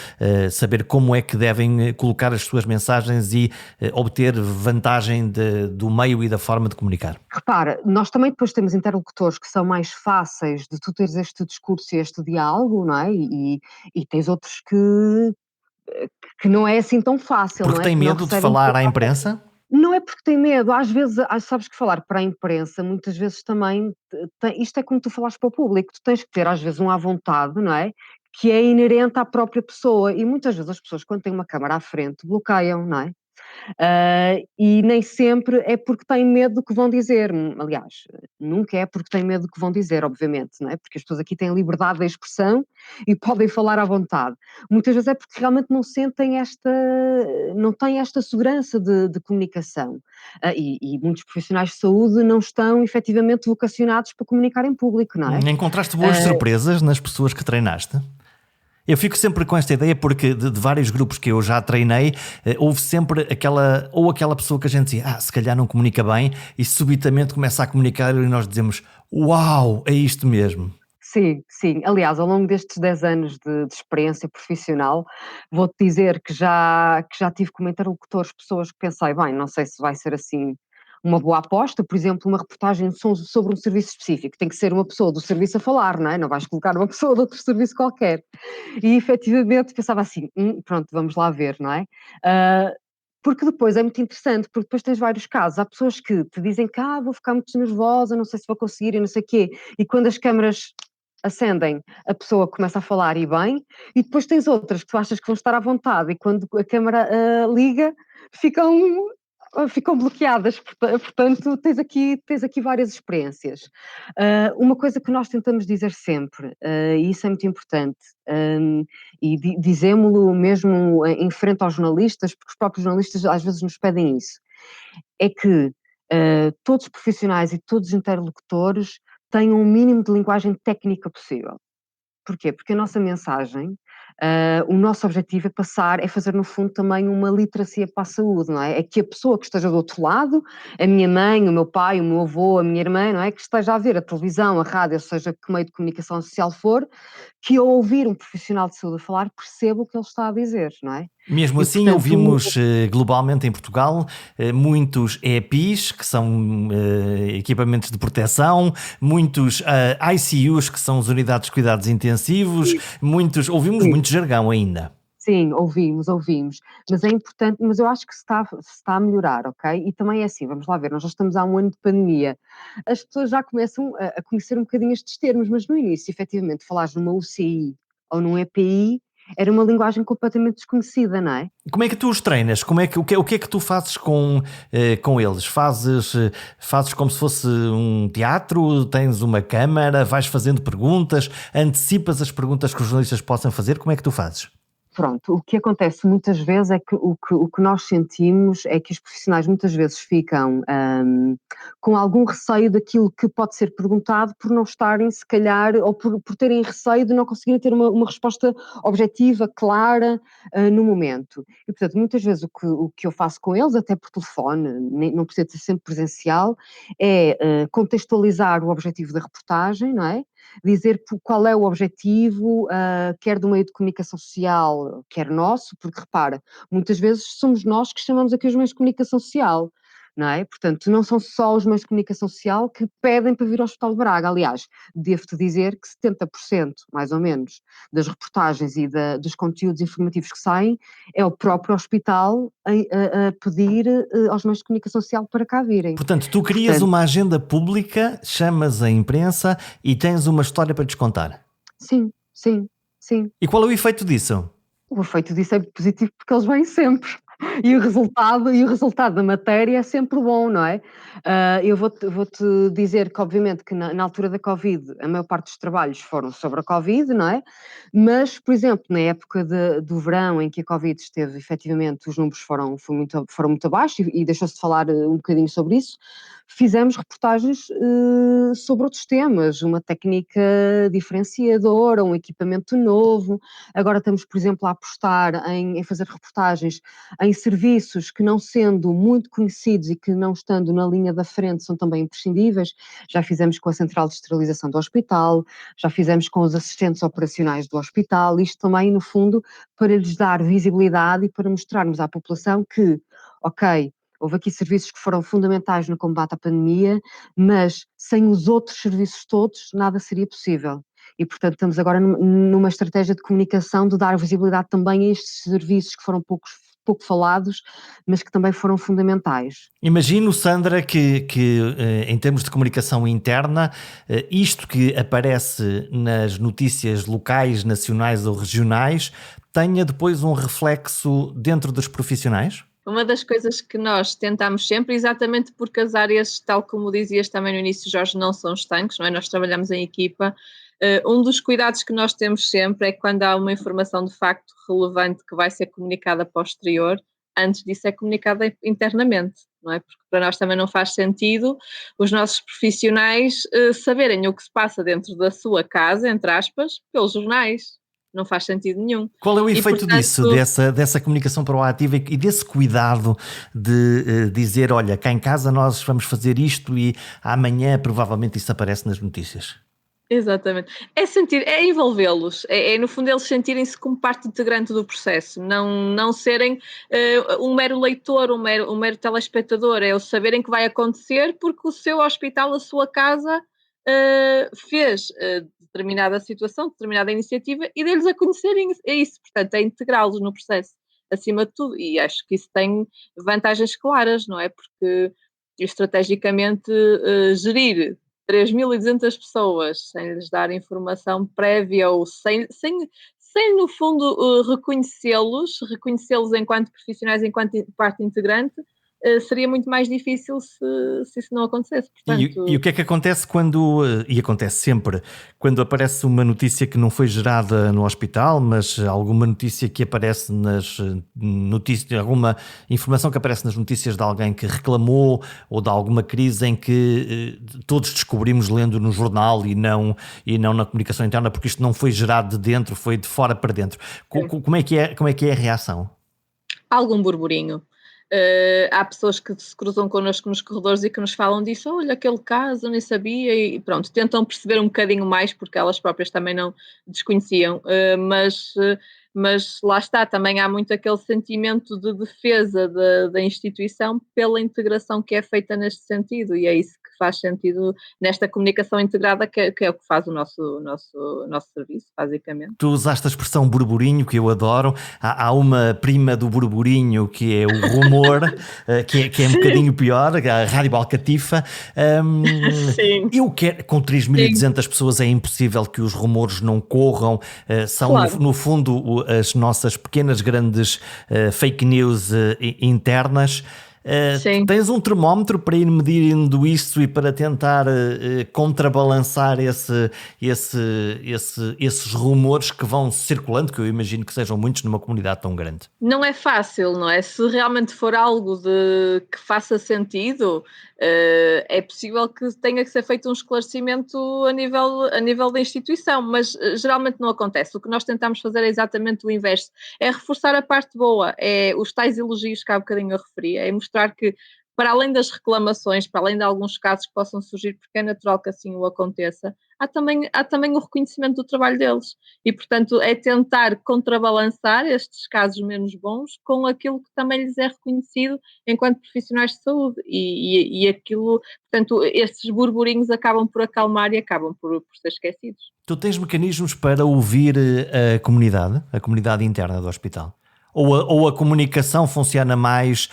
saber como é que devem colocar as suas mensagens e obter vantagem do meio e da forma de comunicar. Repara, nós também depois temos interlocutores que são mais fáceis de tu teres este discurso e este diálogo, não é? E tens outros que não é assim tão fácil, Porque não é? tem Que não medo de recebem falar à imprensa? Não é porque tem medo, às vezes, sabes que falar para a imprensa, muitas vezes também, isto é como tu falaste para o público, tu tens que ter às vezes um à vontade, não é? Que é inerente à própria pessoa e muitas vezes as pessoas quando têm uma câmara à frente bloqueiam, não é? E nem sempre é porque têm medo do que vão dizer. Aliás, nunca é porque têm medo do que vão dizer, obviamente, não é? Porque as pessoas aqui têm liberdade de expressão e podem falar à vontade. Muitas vezes é porque realmente não têm esta segurança de comunicação. E muitos profissionais de saúde não estão efetivamente vocacionados para comunicar em público, não é? Encontraste boas surpresas nas pessoas que treinaste? Eu fico sempre com esta ideia porque de vários grupos que eu já treinei, houve sempre aquela pessoa que a gente dizia, se calhar não comunica bem, e subitamente começa a comunicar e nós dizemos, uau, é isto mesmo. Sim, sim. Aliás, ao longo destes 10 anos de experiência profissional, vou-te dizer que já tive como interlocutores pessoas que pensei, bem, não sei se vai ser assim uma boa aposta, por exemplo, uma reportagem sobre um serviço específico, tem que ser uma pessoa do serviço a falar, não é? Não vais colocar uma pessoa de outro serviço qualquer. E efetivamente pensava assim, pronto, vamos lá ver, não é? Porque depois é muito interessante, porque depois tens vários casos, há pessoas que te dizem que vou ficar muito nervosa, não sei se vou conseguir e não sei o quê, e quando as câmaras acendem, a pessoa começa a falar e bem, e depois tens outras que tu achas que vão estar à vontade e quando a câmara liga ficam bloqueadas, portanto tens aqui várias experiências. Uma coisa que nós tentamos dizer sempre, e isso é muito importante, e dizemos-lo mesmo em frente aos jornalistas, porque os próprios jornalistas às vezes nos pedem isso, é que todos os profissionais e todos os interlocutores tenham o mínimo de linguagem técnica possível. Porquê? Porque a nossa mensagem, o nosso objetivo é fazer no fundo também uma literacia para a saúde, não é? É que a pessoa que esteja do outro lado, a minha mãe, o meu pai, o meu avô, a minha irmã, não é? Que esteja a ver a televisão, a rádio, ou seja, que meio de comunicação social for, que ao ouvir um profissional de saúde a falar, perceba o que ele está a dizer, não é? Mesmo E assim, portanto ouvimos globalmente em Portugal muitos EPIs, que são equipamentos de proteção, muitos ICUs, que são as unidades de cuidados intensivos, ouvimos sim. muito jargão ainda. Sim, ouvimos, mas é importante, mas eu acho que se está a melhorar, ok? E também é assim, vamos lá ver, nós já estamos há um ano de pandemia, as pessoas já começam a conhecer um bocadinho estes termos, mas no início, efetivamente, falares numa UCI ou num EPI, era uma linguagem completamente desconhecida, não é? Como é que tu os treinas? O que é que tu fazes com eles? Fazes como se fosse um teatro? Tens uma câmara? Vais fazendo perguntas? Antecipas as perguntas que os jornalistas possam fazer? Como é que tu fazes? Pronto, o que acontece muitas vezes é que o que nós sentimos é que os profissionais muitas vezes ficam com algum receio daquilo que pode ser perguntado por não estarem, se calhar, ou por terem receio de não conseguirem ter uma resposta objetiva, clara, no momento. E, portanto, muitas vezes o que eu faço com eles, até por telefone, não precisa ser sempre presencial, é contextualizar o objetivo da reportagem, não é? Dizer qual é o objetivo, quer do meio de comunicação social, quer nosso, porque repara, muitas vezes somos nós que chamamos aqui os meios de comunicação social, não é? Portanto, não são só os meios de comunicação social que pedem para vir ao Hospital de Braga. Aliás, devo-te dizer que 70%, mais ou menos, das reportagens e dos conteúdos informativos que saem, é o próprio hospital a pedir aos meios de comunicação social para cá virem. Portanto, tu crias Portanto, uma agenda pública, chamas a imprensa e tens uma história para lhes contar. sim, sim, sim. E qual é o efeito disso? O efeito disso é positivo porque eles vêm sempre. E o resultado da matéria é sempre bom, não é? Eu vou-te dizer que, obviamente, que na altura da Covid, a maior parte dos trabalhos foram sobre a Covid, não é? Mas, por exemplo, na época do verão, em que a Covid esteve, efetivamente, os números foram muito abaixo e deixou-se de falar um bocadinho sobre isso, fizemos reportagens sobre outros temas, uma técnica diferenciadora, um equipamento novo. Agora estamos, por exemplo, a apostar em fazer reportagens em serviços que, não sendo muito conhecidos e que não estando na linha da frente, são também imprescindíveis. Já fizemos com a central de esterilização do hospital, já fizemos com os assistentes operacionais do hospital, isto também, no fundo, para lhes dar visibilidade e para mostrarmos à população que, ok, houve aqui serviços que foram fundamentais no combate à pandemia, mas sem os outros serviços todos, nada seria possível. E, portanto, estamos agora numa estratégia de comunicação de dar visibilidade também a estes serviços que foram pouco falados, mas que também foram fundamentais. Imagino, Sandra, que em termos de comunicação interna, isto que aparece nas notícias locais, nacionais ou regionais, tenha depois um reflexo dentro dos profissionais? Uma das coisas que nós tentamos sempre, exatamente porque as áreas, tal como dizias também no início, Jorge, não são estanques, não é? Nós trabalhamos em equipa. Um dos cuidados que nós temos sempre é que, quando há uma informação de facto relevante que vai ser comunicada para o exterior, antes disso é comunicada internamente, não é? Porque para nós também não faz sentido os nossos profissionais saberem o que se passa dentro da sua casa, entre aspas, pelos jornais. Não faz sentido nenhum. Qual é o E, efeito portanto, disso, dessa comunicação proativa e desse cuidado de dizer, olha, cá em casa nós vamos fazer isto e amanhã provavelmente isso aparece nas notícias? exatamente. É envolvê-los, no fundo eles sentirem-se como parte integrante do processo, não serem um mero leitor, um mero telespectador, é o saberem que vai acontecer porque o seu hospital, a sua casa, fez determinada situação, determinada iniciativa e deles a conhecerem isso, portanto é integrá-los no processo, acima de tudo, e acho que isso tem vantagens claras, não é? Porque estrategicamente gerir 3.200 pessoas sem lhes dar informação prévia ou sem no fundo, reconhecê-los enquanto profissionais, enquanto parte integrante, seria muito mais difícil se isso não acontecesse. E o Portanto, que é que acontece quando, e acontece sempre, quando aparece uma notícia que não foi gerada no hospital, mas alguma notícia que aparece nas notícias, alguma informação que aparece nas notícias de alguém que reclamou ou de alguma crise em que todos descobrimos lendo no jornal e não na comunicação interna, porque isto não foi gerado de dentro, foi de fora para dentro. Como é que é a reação? algum burburinho. Há pessoas que se cruzam connosco nos corredores e que nos falam disso, olha, aquele caso, eu nem sabia, e pronto, tentam perceber um bocadinho mais, porque elas próprias também não desconheciam, mas mas lá está, também há muito aquele sentimento de defesa da instituição pela integração que é feita neste sentido, e é isso que faz sentido nesta comunicação integrada, que é o que faz o nosso serviço, basicamente. Tu usaste a expressão burburinho, que eu adoro. Há uma prima do burburinho que é o rumor, que é um bocadinho pior, a Rádio Alcatifa. Sim. Eu quero, com 3.200 pessoas é impossível que os rumores não corram. São, Claro. no fundo, as nossas pequenas, grandes fake news internas. Tu tens um termómetro para ir medindo isso e para tentar contrabalançar esses rumores que vão circulando, que eu imagino que sejam muitos numa comunidade tão grande. Não é fácil, não é? Se realmente for algo que faça sentido, é possível que tenha que ser feito um esclarecimento a nível da instituição, mas geralmente não acontece. O que nós tentamos fazer é exatamente o inverso. É reforçar a parte boa, é os tais elogios que há bocadinho eu referi, é mostrar que, para além das reclamações, para além de alguns casos que possam surgir, porque é natural que assim o aconteça, há também o reconhecimento do trabalho deles. E, portanto, é tentar contrabalançar estes casos menos bons com aquilo que também lhes é reconhecido enquanto profissionais de saúde. E aquilo, portanto, estes burburinhos acabam por acalmar e acabam por ser esquecidos. Tu tens mecanismos para ouvir a comunidade interna do hospital? Ou a comunicação funciona mais,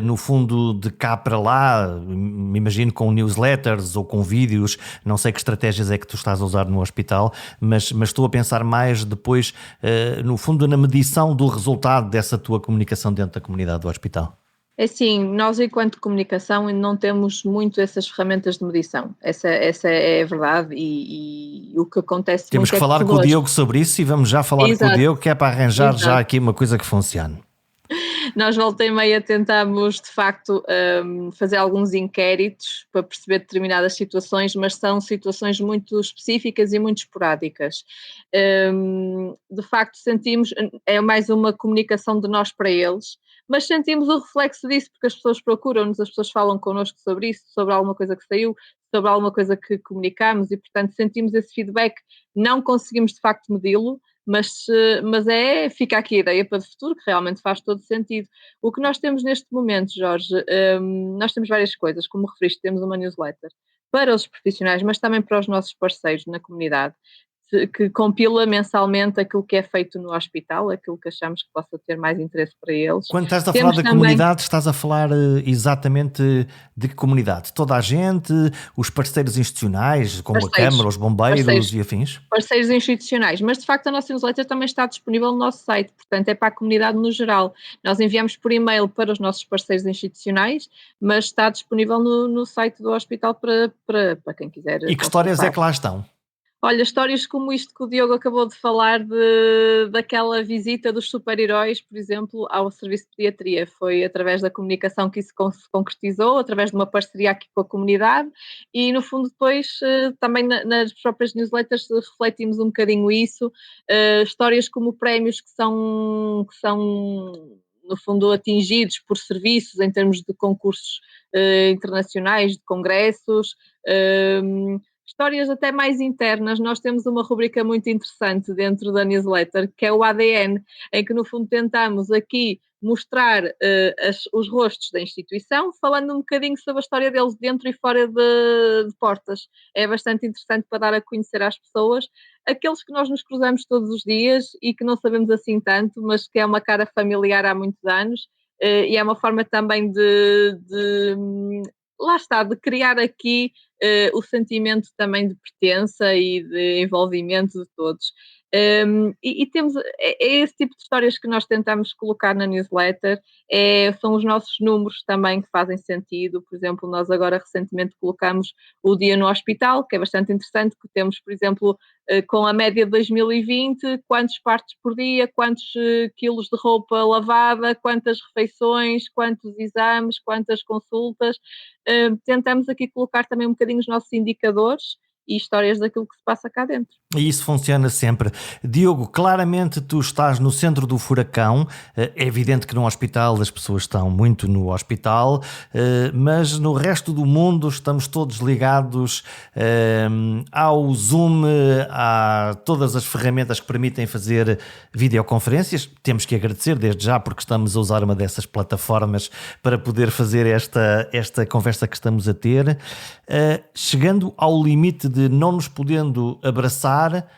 no fundo, de cá para lá, me imagino com newsletters ou com vídeos, não sei que estratégias é que tu estás a usar no hospital, mas estou a pensar mais depois, no fundo, na medição do resultado dessa tua comunicação dentro da comunidade do hospital. É assim, nós enquanto comunicação não temos muito essas ferramentas de medição, essa é a verdade e o que acontece Temos muito que é falar que com o Diogo sobre isso e vamos já falar com o Exato. Diogo, que é para arranjar já Exato. aqui uma coisa que funcione. Nós volta e meia tentamos, de facto, fazer alguns inquéritos para perceber determinadas situações, mas são situações muito específicas e muito esporádicas. De facto, sentimos, é mais uma comunicação de nós para eles, mas sentimos o reflexo disso, porque as pessoas procuram-nos, as pessoas falam connosco sobre isso, sobre alguma coisa que saiu, sobre alguma coisa que comunicamos e, portanto, sentimos esse feedback. Não conseguimos, de facto, medi-lo, mas fica aqui a ideia para o futuro, que realmente faz todo sentido. O que nós temos neste momento, Jorge, nós temos várias coisas, como referiste, temos uma newsletter para os profissionais, mas também para os nossos parceiros na comunidade, que compila mensalmente aquilo que é feito no hospital, aquilo que achamos que possa ter mais interesse para eles. Quando estás a falar da comunidade, estás a falar exatamente de que comunidade? Toda a gente, os parceiros institucionais, como a Câmara, os bombeiros e afins? Parceiros institucionais, mas de facto a nossa newsletter também está disponível no nosso site, portanto é para a comunidade no geral. Nós enviamos por e-mail para os nossos parceiros institucionais, mas está disponível no site do hospital para quem quiser. E que histórias é que lá estão? Olha, histórias como isto que o Diogo acabou de falar, daquela visita dos super-heróis, por exemplo, ao serviço de pediatria. Foi através da comunicação que isso se concretizou, através de uma parceria aqui com a comunidade e, no fundo, depois também nas próprias newsletters refletimos um bocadinho isso. Histórias como prémios que são no fundo, atingidos por serviços em termos de concursos internacionais, de congressos, histórias até mais internas. Nós temos uma rubrica muito interessante dentro da newsletter, que é o ADN, em que no fundo tentamos aqui mostrar os rostos da instituição, falando um bocadinho sobre a história deles dentro e fora de portas. É bastante interessante para dar a conhecer às pessoas aqueles que nós nos cruzamos todos os dias e que não sabemos assim tanto, mas que é uma cara familiar há muitos anos, e é uma forma também lá está, de criar aqui o sentimento também de pertença e de envolvimento de todos. E temos esse tipo de histórias que nós tentamos colocar na newsletter, são os nossos números também que fazem sentido. Por exemplo, nós agora recentemente colocamos o dia no hospital, que é bastante interessante, que temos, por exemplo, com a média de 2020, quantos partos por dia, quantos quilos de roupa lavada, quantas refeições, quantos exames, quantas consultas. Tentamos aqui colocar também um bocadinho os nossos indicadores e histórias daquilo que se passa cá dentro. E isso funciona sempre. Diogo, claramente tu estás no centro do furacão. É evidente que no hospital as pessoas estão muito no hospital, mas no resto do mundo estamos todos ligados ao Zoom, a todas as ferramentas que permitem fazer videoconferências. Temos que agradecer desde já porque estamos a usar uma dessas plataformas para poder fazer esta conversa que estamos a ter, chegando ao limite de não nos podendo abraçar,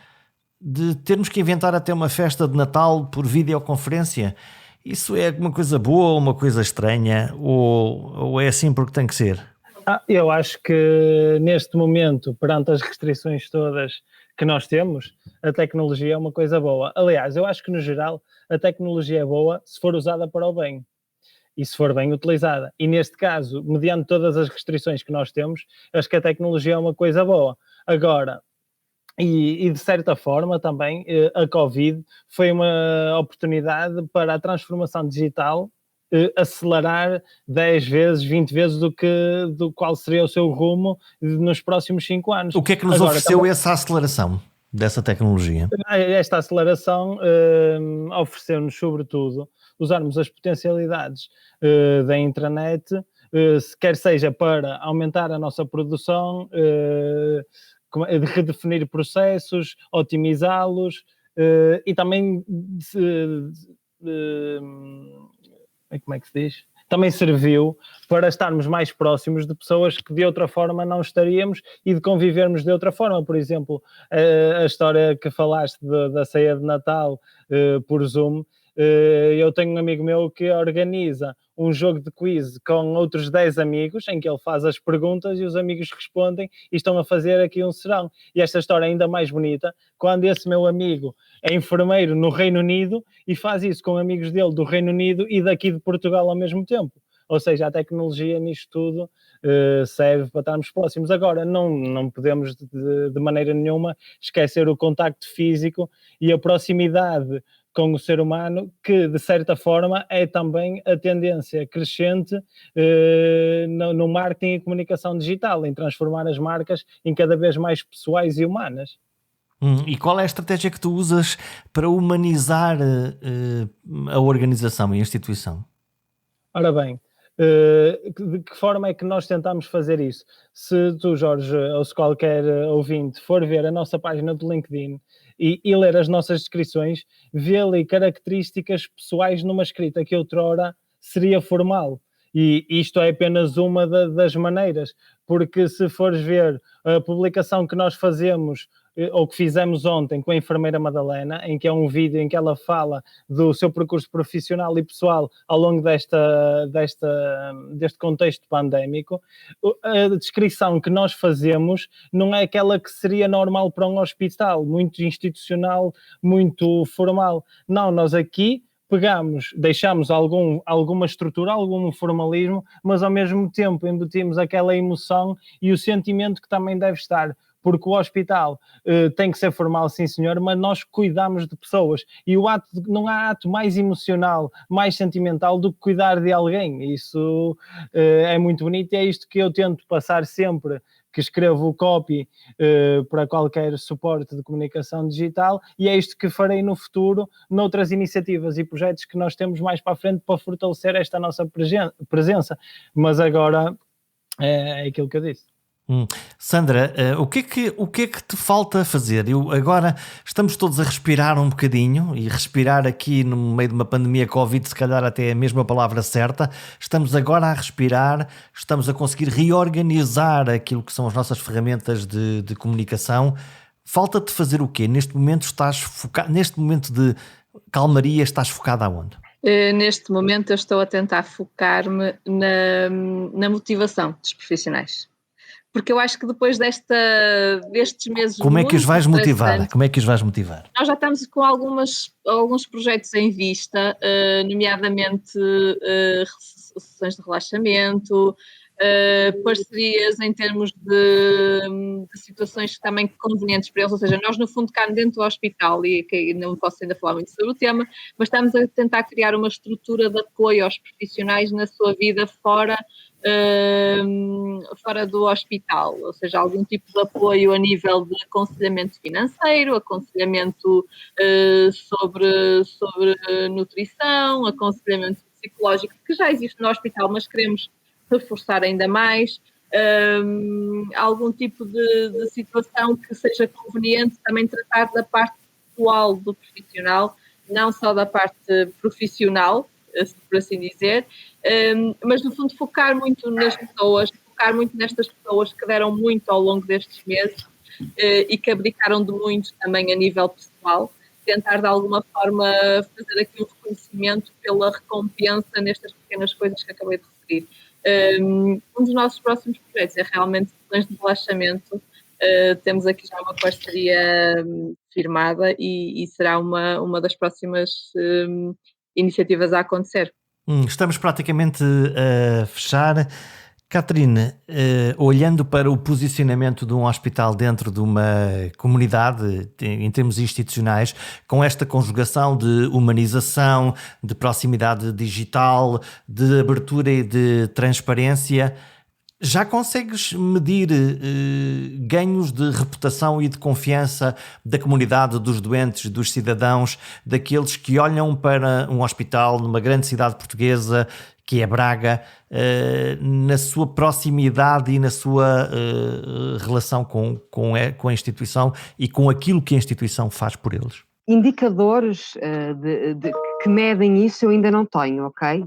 de termos que inventar até uma festa de Natal por videoconferência. Isso é uma coisa boa ou uma coisa estranha? Ou é assim porque tem que ser? Eu acho que neste momento, perante as restrições todas que nós temos, a tecnologia é uma coisa boa. Aliás, eu acho que no geral a tecnologia é boa se for usada para o bem e se for bem utilizada. E neste caso, mediante todas as restrições que nós temos, acho que a tecnologia é uma coisa boa. Agora, e de certa forma também a Covid foi uma oportunidade para a transformação digital acelerar 10 vezes, 20 vezes do qual seria o seu rumo nos próximos 5 anos. O que é que nos ofereceu essa aceleração dessa tecnologia? Esta aceleração ofereceu-nos, sobretudo, usarmos as potencialidades da intranet, quer seja para aumentar a nossa produção, de redefinir processos, otimizá-los e também como é que se diz? Também serviu para estarmos mais próximos de pessoas que de outra forma não estaríamos e de convivermos de outra forma. Por exemplo, a história que falaste da ceia de Natal por Zoom, eu tenho um amigo meu que organiza um jogo de quiz com outros 10 amigos, em que ele faz as perguntas e os amigos respondem e estão a fazer aqui um serão. E esta história é ainda mais bonita quando esse meu amigo é enfermeiro no Reino Unido e faz isso com amigos dele do Reino Unido e daqui de Portugal ao mesmo tempo. Ou seja, a tecnologia nisto tudo serve para estarmos próximos. Agora, não podemos de maneira nenhuma esquecer o contacto físico e a proximidade com o ser humano, que de certa forma é também a tendência crescente no marketing e comunicação digital, em transformar as marcas em cada vez mais pessoais e humanas. E qual é a estratégia que tu usas para humanizar a organização e a instituição? Ora bem, de que forma é que nós tentamos fazer isso? Se tu, Jorge, ou se qualquer ouvinte for ver a nossa página do LinkedIn e ler as nossas descrições, vê ali características pessoais numa escrita que outrora seria formal. E isto é apenas uma das maneiras, porque se fores ver a publicação que nós fazemos ou que fizemos ontem com a enfermeira Madalena, em que é um vídeo em que ela fala do seu percurso profissional e pessoal ao longo deste contexto pandémico, a descrição que nós fazemos não é aquela que seria normal para um hospital, muito institucional, muito formal. Não, nós aqui deixamos alguma estrutura, algum formalismo, mas ao mesmo tempo embutimos aquela emoção e o sentimento que também deve estar, porque o hospital tem que ser formal, sim senhor, mas nós cuidamos de pessoas e não há ato mais emocional, mais sentimental do que cuidar de alguém. Isso é muito bonito e é isto que eu tento passar sempre que escrevo o copy para qualquer suporte de comunicação digital, e é isto que farei no futuro noutras iniciativas e projetos que nós temos mais para a frente para fortalecer esta nossa presença. Mas agora é aquilo que eu disse. Sandra, o que é que te falta fazer? Agora estamos todos a respirar um bocadinho, e respirar aqui no meio de uma pandemia Covid, se calhar até é a mesma palavra certa. Estamos agora a respirar, estamos a conseguir reorganizar aquilo que são as nossas ferramentas de comunicação. Falta-te fazer o quê? Neste momento estás focado, neste momento de calmaria, estás focado aonde? Neste momento eu estou a tentar focar-me na motivação dos profissionais. Porque eu acho que depois destes meses... Como é que os vais motivar? Como é que os vais motivar? Nós já estamos com alguns projetos em vista, nomeadamente sessões de relaxamento, parcerias em termos de situações também convenientes para eles, ou seja, nós no fundo cá dentro do hospital, e que não posso ainda falar muito sobre o tema, mas estamos a tentar criar uma estrutura de apoio aos profissionais na sua vida fora fora do hospital, ou seja, algum tipo de apoio a nível de aconselhamento financeiro, aconselhamento sobre nutrição, aconselhamento psicológico, que já existe no hospital, mas queremos reforçar ainda mais. Algum tipo de situação que seja conveniente também tratar da parte pessoal do profissional, não só da parte profissional, por assim dizer, mas no fundo focar muito nas pessoas, focar muito nestas pessoas que deram muito ao longo destes meses e que abdicaram de muito também a nível pessoal, tentar de alguma forma fazer aqui um reconhecimento pela recompensa nestas pequenas coisas que acabei de referir. Um dos nossos próximos projetos é realmente sessões de relaxamento. Temos aqui já uma parceria firmada e será uma das próximas iniciativas a acontecer. Estamos praticamente a fechar. Catarina, olhando para o posicionamento de um hospital dentro de uma comunidade, em termos institucionais, com esta conjugação de humanização, de proximidade digital, de abertura e de transparência, já consegues medir ganhos de reputação e de confiança da comunidade, dos doentes, dos cidadãos, daqueles que olham para um hospital numa grande cidade portuguesa, que é Braga, na sua proximidade e na sua relação com a instituição e com aquilo que a instituição faz por eles? Indicadores que medem isso eu ainda não tenho, ok?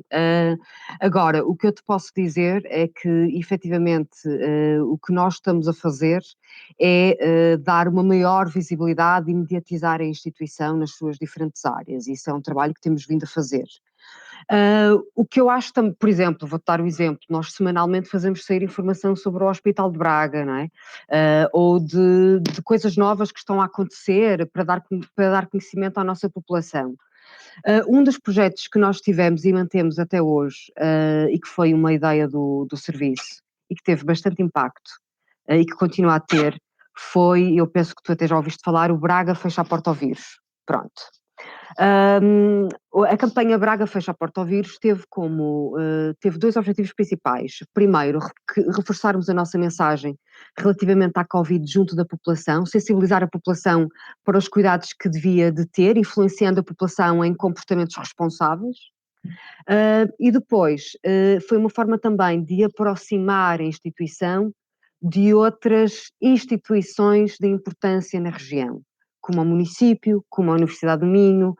Agora, o que eu te posso dizer é que, efetivamente, o que nós estamos a fazer é dar uma maior visibilidade e mediatizar a instituição nas suas diferentes áreas. Isso é um trabalho que temos vindo a fazer. O que eu acho também, por exemplo, vou-te dar o exemplo, nós semanalmente fazemos sair informação sobre o Hospital de Braga, não é? Ou de coisas novas que estão a acontecer para dar conhecimento à nossa população. Um dos projetos que nós tivemos e mantemos até hoje, e que foi uma ideia do serviço e que teve bastante impacto e que continua a ter, foi, eu penso que tu até já ouviste falar, o Braga fecha a porta ao vírus. Pronto. A campanha Braga fecha a porta ao vírus teve dois objetivos principais. Primeiro, reforçarmos a nossa mensagem relativamente à Covid junto da população, sensibilizar a população para os cuidados que devia de ter, influenciando a população em comportamentos responsáveis. E depois, foi uma forma também de aproximar a instituição de outras instituições de importância na região, como o município, como a Universidade do Minho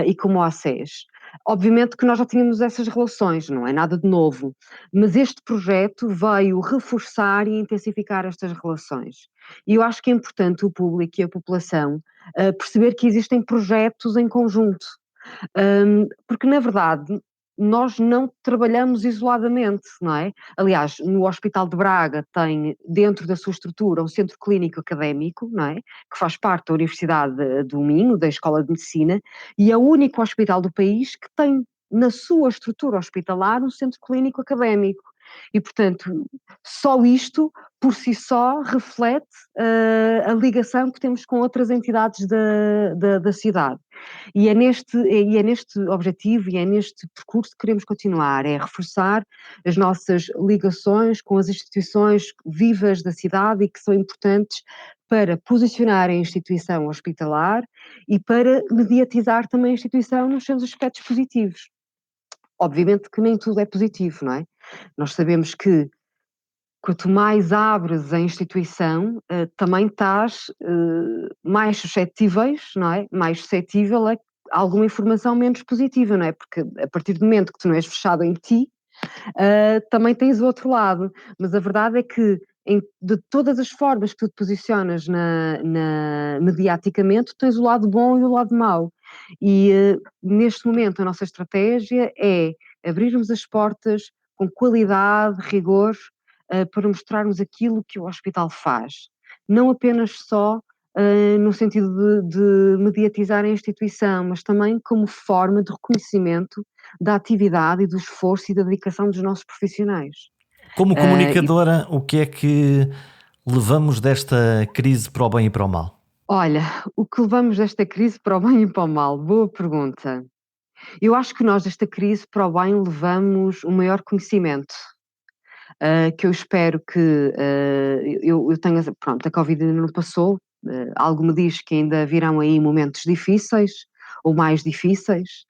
e como a ACES. Obviamente que nós já tínhamos essas relações, não é nada de novo, mas este projeto veio reforçar e intensificar estas relações. E eu acho que é importante o público e a população perceber que existem projetos em conjunto, porque na verdade nós não trabalhamos isoladamente, não é? Aliás, no Hospital de Braga tem dentro da sua estrutura um centro clínico académico, não é? Que faz parte da Universidade do Minho, da Escola de Medicina, e é o único hospital do país que tem na sua estrutura hospitalar um centro clínico académico. E, portanto, só isto, por si só, reflete a ligação que temos com outras entidades da cidade. E é neste objetivo e é neste percurso que queremos continuar, é reforçar as nossas ligações com as instituições vivas da cidade e que são importantes para posicionar a instituição hospitalar e para mediatizar também a instituição nos seus aspectos positivos. Obviamente que nem tudo é positivo, não é? Nós sabemos que quanto mais abres a instituição, também estás mais suscetíveis, não é? Mais suscetível a alguma informação menos positiva, não é? Porque a partir do momento que tu não és fechado em ti, também tens o outro lado. Mas a verdade é que de todas as formas que tu te posicionas mediaticamente, tens o lado bom e o lado mau. E neste momento a nossa estratégia é abrirmos as portas com qualidade, rigor, para mostrarmos aquilo que o hospital faz. Não apenas só no sentido de mediatizar a instituição, mas também como forma de reconhecimento da atividade e do esforço e da dedicação dos nossos profissionais. Como comunicadora, o que é que levamos desta crise para o bem e para o mal? Olha, o que levamos desta crise para o bem e para o mal? Boa pergunta. Eu acho que nós desta crise para o bem levamos um maior conhecimento. que eu espero que eu tenha. Pronto, a Covid ainda não passou, algo me diz que ainda virão aí momentos difíceis ou mais difíceis.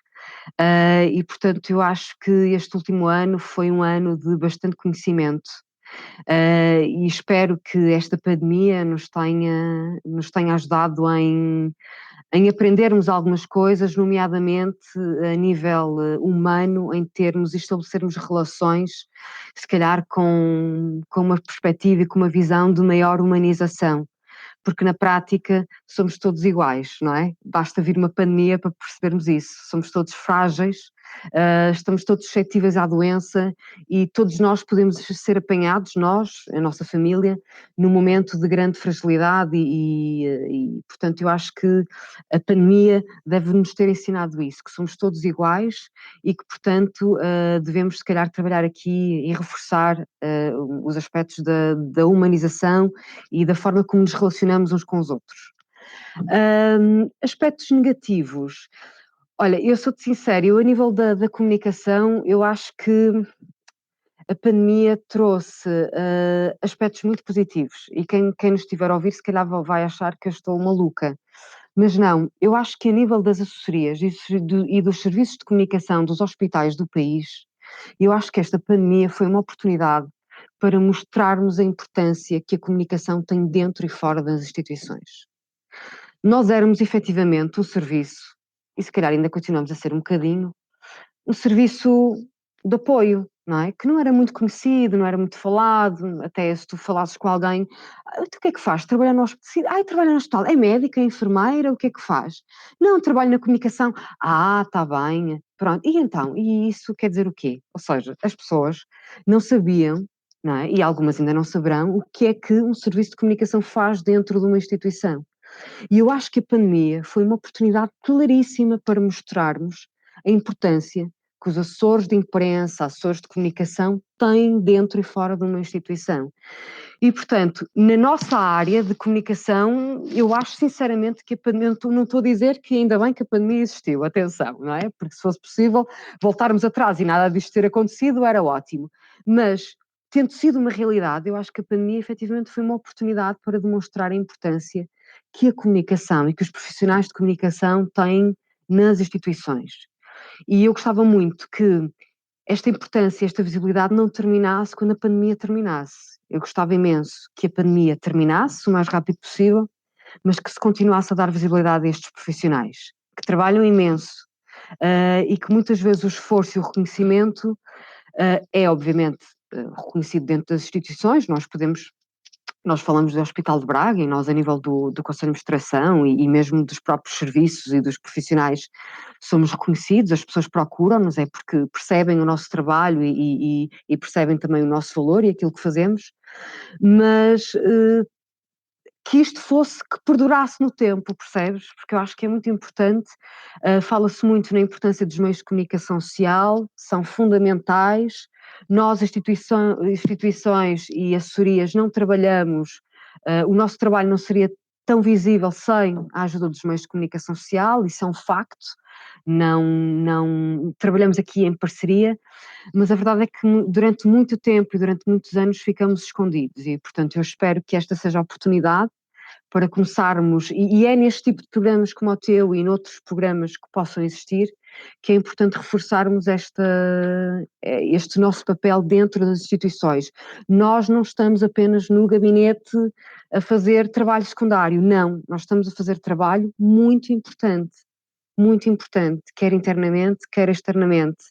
E portanto eu acho que este último ano foi um ano de bastante conhecimento, e espero que esta pandemia nos tenha ajudado em aprendermos algumas coisas, nomeadamente a nível humano, em termos e estabelecermos relações, se calhar com uma perspectiva e com uma visão de maior humanização, porque na prática somos todos iguais, não é? Basta vir uma pandemia para percebermos isso. Somos todos frágeis, estamos todos suscetíveis à doença e todos nós podemos ser apanhados, nós, a nossa família, num momento de grande fragilidade portanto, eu acho que a pandemia deve-nos ter ensinado isso, que somos todos iguais e que, portanto, devemos, se calhar, trabalhar aqui e reforçar os aspectos da humanização e da forma como nos relacionamos uns com os outros. Aspectos negativos. Olha, eu sou-te sincera, eu a nível da comunicação, eu acho que a pandemia trouxe aspectos muito positivos e quem nos estiver a ouvir se calhar vai achar que eu estou maluca, mas não, eu acho que a nível das assessorias e dos serviços de comunicação dos hospitais do país, eu acho que esta pandemia foi uma oportunidade para mostrarmos a importância que a comunicação tem dentro e fora das instituições. Nós éramos efetivamente um serviço, e se calhar ainda continuamos a ser um bocadinho, um serviço de apoio, não é? Que não era muito conhecido, não era muito falado, até se tu falasses com alguém, tu o que é que faz? Trabalha no hospital? Trabalha no hospital, é médica, é enfermeira, o que é que faz? Não, trabalho na comunicação. Está bem, pronto. E então, e isso quer dizer o quê? Ou seja, as pessoas não sabiam, não é? E algumas ainda não saberão, o que é que um serviço de comunicação faz dentro de uma instituição. E eu acho que a pandemia foi uma oportunidade claríssima para mostrarmos a importância que os assessores de imprensa, assessores de comunicação têm dentro e fora de uma instituição. E, portanto, na nossa área de comunicação, eu acho sinceramente que a pandemia, não estou a dizer que ainda bem que a pandemia existiu, atenção, não é? Porque se fosse possível voltarmos atrás e nada disto ter acontecido, era ótimo. Mas, tendo sido uma realidade, eu acho que a pandemia efetivamente foi uma oportunidade para demonstrar a importância que a comunicação e que os profissionais de comunicação têm nas instituições. E eu gostava muito que esta importância, esta visibilidade não terminasse quando a pandemia terminasse. Eu gostava imenso que a pandemia terminasse o mais rápido possível, mas que se continuasse a dar visibilidade a estes profissionais, que trabalham imenso, e que muitas vezes o esforço e o reconhecimento é obviamente reconhecido dentro das instituições. Nós falamos do Hospital de Braga e nós a nível do Conselho de Administração e mesmo dos próprios serviços e dos profissionais somos reconhecidos, as pessoas procuram-nos, é porque percebem o nosso trabalho e percebem também o nosso valor e aquilo que fazemos, mas que isto que perdurasse no tempo, percebes? Porque eu acho que é muito importante, fala-se muito na importância dos meios de comunicação social, são fundamentais. Nós, instituições e assessorias, não trabalhamos, o nosso trabalho não seria tão visível sem a ajuda dos meios de comunicação social, isso é um facto, não trabalhamos aqui em parceria, mas a verdade é que durante muito tempo e durante muitos anos ficamos escondidos e, portanto, eu espero que esta seja a oportunidade para começarmos, e é neste tipo de programas como o teu e noutros programas que possam existir, que é importante reforçarmos este nosso papel dentro das instituições. Nós não estamos apenas no gabinete a fazer trabalho secundário, não, nós estamos a fazer trabalho muito importante, quer internamente, quer externamente.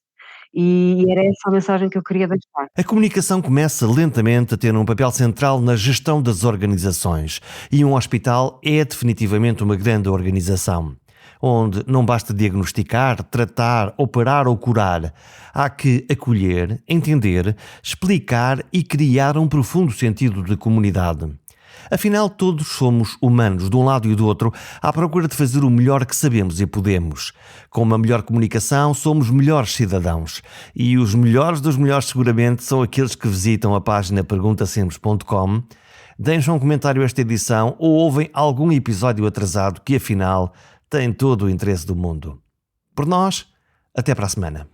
E era essa a mensagem que eu queria deixar. A comunicação começa lentamente a ter um papel central na gestão das organizações e um hospital é definitivamente uma grande organização, onde não basta diagnosticar, tratar, operar ou curar. Há que acolher, entender, explicar e criar um profundo sentido de comunidade. Afinal, todos somos humanos, de um lado e do outro, à procura de fazer o melhor que sabemos e podemos. Com uma melhor comunicação, somos melhores cidadãos. E os melhores dos melhores, seguramente, são aqueles que visitam a página perguntasemples.com, deixam um comentário a esta edição ou ouvem algum episódio atrasado que, afinal, tem todo o interesse do mundo. Por nós, até para a semana.